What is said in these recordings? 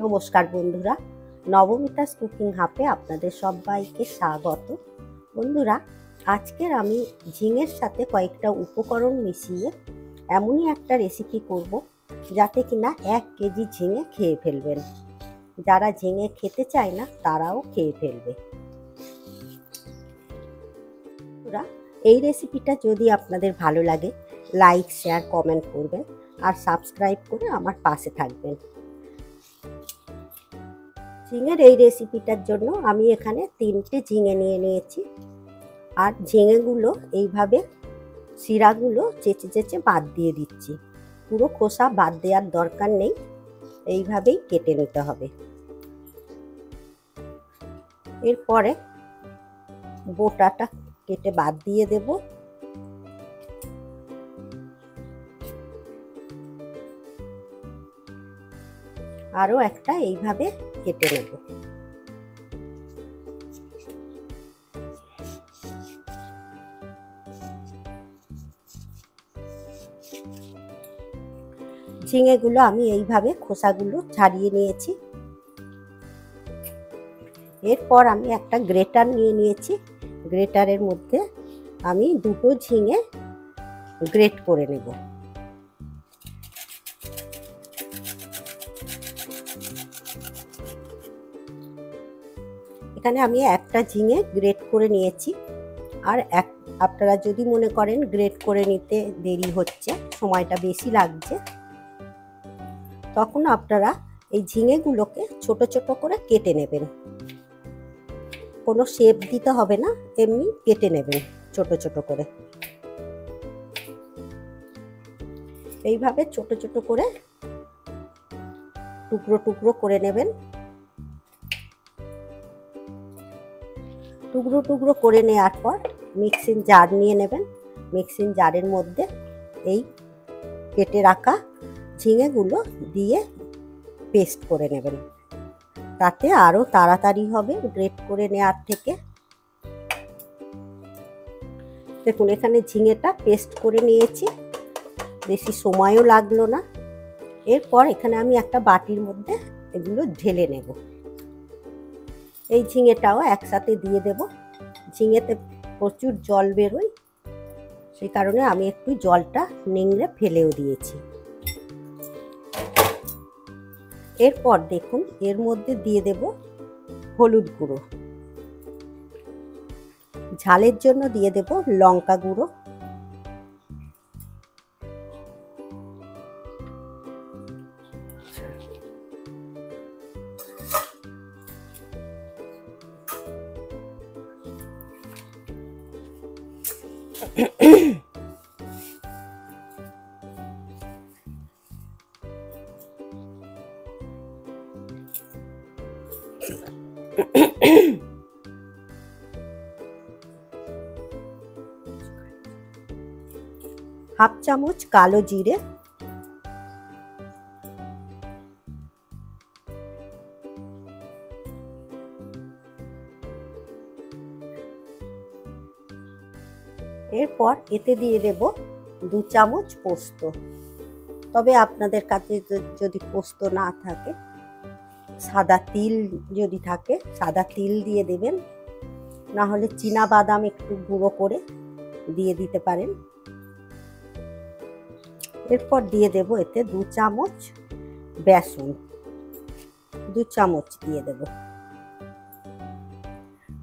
নমস্কার বন্ধুরা, নবমিতাস কুকিং হাবে আপনাদের সবাইকে স্বাগত। বন্ধুরা, আজকের আমি ঝিঙের সাথে কয়েকটা উপকরণ মিশিয়ে এমনই একটা রেসিপি করব যাতে কিনা 1 কেজি ঝিঙে খেয়ে ফেলবেন। যারা ঝিঙে খেতে চায় না তারাও খেয়ে ফেলবে। বন্ধুরা, এই রেসিপিটা যদি আপনাদের ভালো লাগে লাইক, শেয়ার, কমেন্ট করবেন আর সাবস্ক্রাইব করে আমার পাশে থাকবেন। ঝিঙের এই রেসিপিটার জন্য আমি এখানে 3টে ঝিঙে নিয়ে নিয়েছি। আর ঝিঙেগুলো এইভাবে শিরাগুলো চেঁচে চেঁচে বাদ দিয়ে দিচ্ছি। পুরো খোসা বাদ দেওয়ার দরকার নেই, এইভাবেই কেটে নিতে হবে। এরপরে বোটাটা কেটে বাদ দিয়ে দেব। আরও একটা এইভাবে কেটে নেব। ঝিঙেগুলো আমি এইভাবে খোসাগুলো ছাড়িয়ে নিয়েছি। এরপর আমি একটা গ্রেটার নিয়ে নিয়েছি। গ্রেটারের মধ্যে আমি 2টো ঝিঙে গ্রেট করে নেব। এখানে আমি একটা ঝিঙে গ্রেট করে নিয়েছি। আর আপনারা যদি মনে করেন গ্রেট করে নিতে দেরি হচ্ছে, সময়টা বেশি লাগছে, তখন আপনারা এই ঝিঙেগুলোকে ছোট ছোট করে কেটে নেবেন। কোনো শেপ দিতে হবে না, এমনি কেটে নেবেন ছোট ছোট করে। এইভাবে ছোট ছোট করে টুকরো টুকরো করে নেবেন। টুকরো টুকরো করে নেওয়ার পর মিক্সিং জার নিয়ে নেবেন। মিক্সিং জারের মধ্যে এই কেটে রাখা ঝিঙেগুলো দিয়ে পেস্ট করে নেবেন। তাতে আরও তাড়াতাড়ি হবে গ্রেট করে নেওয়ার থেকে। দেখুন, এখানে ঝিঙেটা পেস্ট করে নিয়েছি, বেশি সময়ও লাগলো না। এরপর এখানে আমি একটা বাটির মধ্যে এগুলো ঢেলে নেব। এই ঝিঙেটাও একসাথে দিয়ে দেব। ঝিঙেতে প্রচুর জল বেরোয়, সেই কারণে আমি একটু জলটা নিংড়ে ফেলেও দিয়েছি। এরপর দেখুন, এর মধ্যে দিয়ে দেব হলুদ গুঁড়ো। ঝালের জন্য দিয়ে দেব লঙ্কা গুঁড়ো। হাফ চামচ কালো জিরে, এরপর এতে দিয়ে দেব 2 চামচ পোস্ত। তবে আপনাদের কাছে যদি পোস্ত না থাকে, সাদা তিল যদি থাকে সাদা তিল দিয়ে দেবেন, না হলে চীনা বাদাম একটু গুঁড়ো করে দিয়ে দিতে পারেন। এরপর দিয়ে দেব এতে 2 চামচ বেসন। 2 চামচ দিয়ে দেব।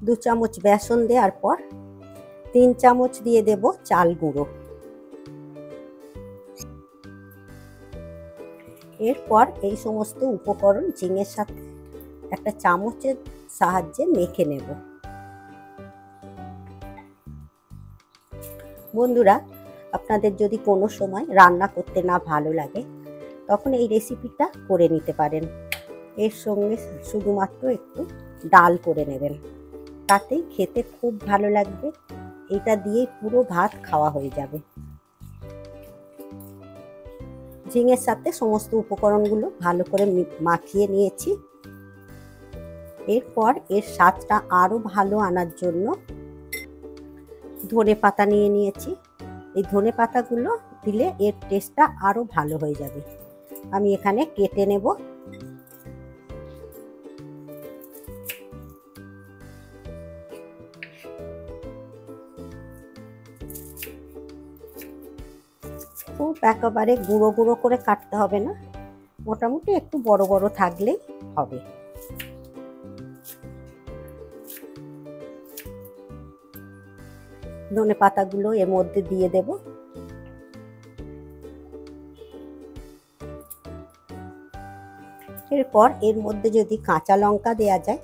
2 চামচ বেসন দেওয়ার পর 3 চামচ দিয়ে দেব চাল গুঁড়ো। এরপর এই সমস্ত উপকরণ ঝিঙের সাথে একটা চামচের সাহায্যে মেখে নেব। বন্ধুরা, আপনাদের যদি কোনো সময় রান্না করতে না ভালো লাগে, তখন এই রেসিপিটা করে নিতে পারেন। এর সঙ্গে শুধুমাত্র একটু ডাল করে নেবেন, তাতেই খেতে খুব ভালো লাগবে। এটা দিয়েই পুরো ভাত খাওয়া হয়ে যাবে। ঝিঙের সাথে সমস্ত উপকরণগুলো ভালো করে মাখিয়ে নিয়েছি। এরপর এর স্বাদটা আরও ভালো আনার জন্য ধনে পাতা নিয়ে নিয়েছি। এই ধনে পাতাগুলো দিলে এর টেস্টটা আরও ভালো হয়ে যাবে। আমি এখানে কেটে নেব। খুব একেবারে গুঁড়ো গুঁড়ো করে কাটতে হবে না, মোটামুটি একটু বড় বড় থাকলেই হবে। ধনে পাতাগুলো এর মধ্যে দিয়ে দেব। এরপর এর মধ্যে যদি কাঁচা লঙ্কা দেয়া যায়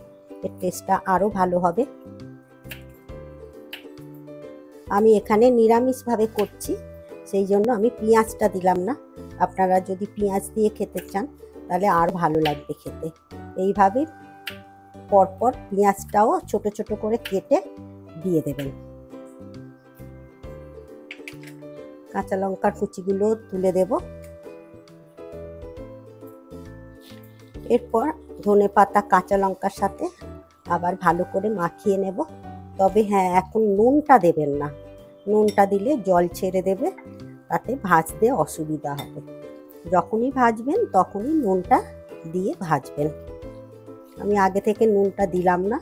এর টেস্টটা আরো ভালো হবে। আমি এখানে নিরামিষভাবে করছি, সেই জন্য আমি পেঁয়াজটা দিলাম না। আপনারা যদি পেঁয়াজ দিয়ে খেতে চান তাহলে আর ভালো লাগবে খেতে। এইভাবে পরপর পেঁয়াজটাও ছোট ছোট করে কেটে দিয়ে দেবেন। কাঁচা লঙ্কার কুচিগুলো তুলে দেব। এরপর ধনে পাতা কাঁচা লঙ্কার সাথে আবার ভালো করে মাখিয়ে নেব। তবে হ্যাঁ, এখন নুনটা দেবেন না, নুনটা দিলে জল ছেড়ে দেবে, তাতে ভাজতে অসুবিধা হবে। যখনই ভাজবেন তখনই নুনটা দিয়ে ভাজবেন। আমি আগে থেকে নুনটা দিলাম না।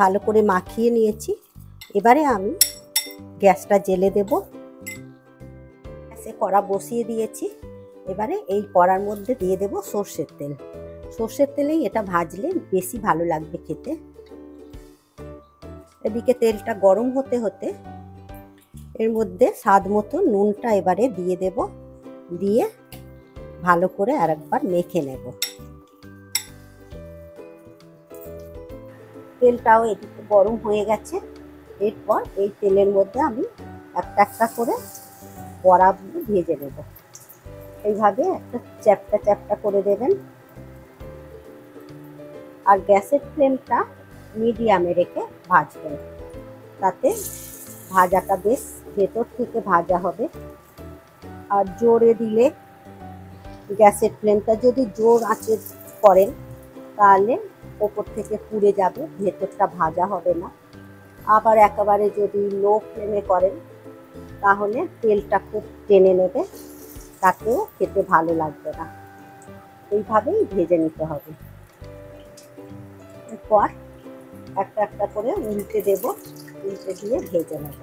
ভালো করে মাখিয়ে নিয়েছি। এবারে আমি গ্যাসটা জ্বেলে দেব। গ্যাসে কড়া বসিয়ে দিয়েছি। এবারে এই কড়ার মধ্যে দিয়ে দেব সর্ষের তেল। সর্ষের তেলেই এটা ভাজলে বেশি ভালো লাগবে খেতে। এদিকে তেলটা গরম হতে হতে এর মধ্যে স্বাদ মতো নুনটা এবারে দিয়ে দেব। দিয়ে ভালো করে আরেকবার মেখে নেব। তেলটাও এদিকে গরম হয়ে গেছে। এরপর এই তেলের মধ্যে আমি একটা একটা করে বড়াগুলো ভেজে নেব। এইভাবে একটা চ্যাপ্টা চ্যাপ্টা করে দেবেন। আর গ্যাসের ফ্লেমটা মিডিয়ামে রেখে ভাজবেন, তাতে ভাজাটা বেশ ভেতর থেকে ভাজা হবে। আর জোরে দিলে, গ্যাসের ফ্লেমটা যদি জোর আঁচে করেন তাহলে ওপর থেকে পুড়ে যাবে, ভেতরটা ভাজা হবে না। আবার একেবারে যদি লো ফ্লেমে করেন তাহলে তেলটা খুব টেনে নেবে, তাতেও খেতে ভালো লাগবে না। এইভাবেই ভেজে নিতে হবে। এরপর একটা একটা করে উল্টে দেব, উল্টে দিয়ে ভেজে নেব।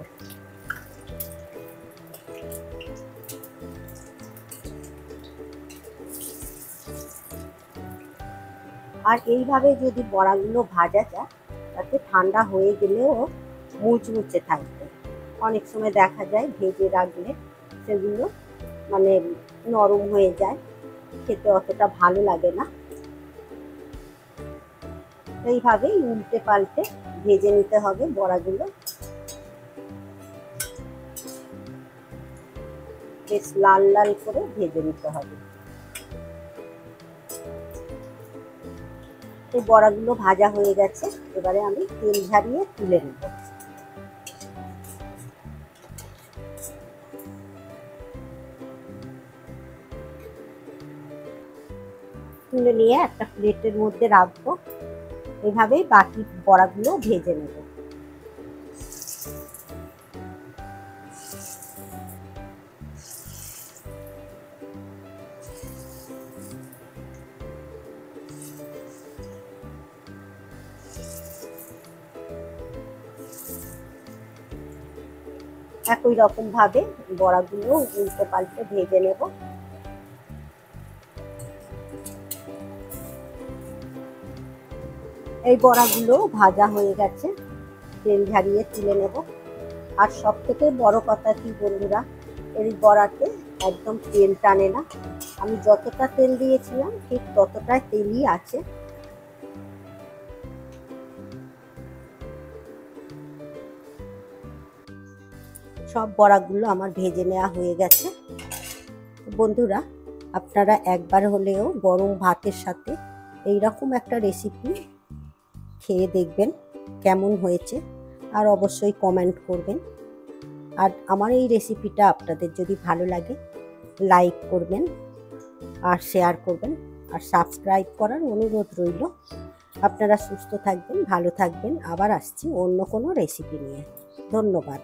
আর এইভাবে যদি বড়াগুলো ভাজা যায় তাতে ঠান্ডা হয়ে গেলেও মুচমুচে থাকবে। অনেক সময় দেখা যায় ভেজে রাখলে সেগুলো মানে নরম হয়ে যায়, খেতে অতটা ভালো লাগে না। এইভাবেই উল্টে পাল্টে ভেজে নিতে হবে বড়াগুলো। বেশ লাল লাল করে ভেজে নিতে হবে। এই বড়াগুলো ভাজা হয়ে গেছে। এবারে আমি তেল ঝারিয়ে তুলে নেব। তুলে নিয়ে একটা প্লেটের মধ্যে রাখবো। এভাবেই বাকি বড়াগুলো ভেজে নেব। একই রকম ভাবে বড়াগুলো উল্টে পাল্টে ভেজে নেব। এই বড়াগুলো ভাজা হয়ে গেছে, তেল ঝারিয়ে তুলে নেব। আর সব থেকে বড় কথা কি বন্ধুরা, এই বড়াতে একদম তেল টানে না। আমি যতটা তেল দিয়েছিলাম ঠিক ততটাই তেলই আছে। সব বড়াগুলো আমার ভেজে নেওয়া হয়ে গেছে। বন্ধুরা, আপনারা একবার হলেও গরম ভাতের সাথে এইরকম একটা রেসিপি খেয়ে দেখবেন কেমন হয়েছে, আর অবশ্যই কমেন্ট করবেন। আর আমার এই রেসিপিটা আপনাদের যদি ভালো লাগে লাইক করবেন আর শেয়ার করবেন, আর সাবস্ক্রাইব করার অনুরোধ রইল। আপনারা সুস্থ থাকবেন, ভালো থাকবেন। আবার আসছি অন্য কোনো রেসিপি নিয়ে। ধন্যবাদ।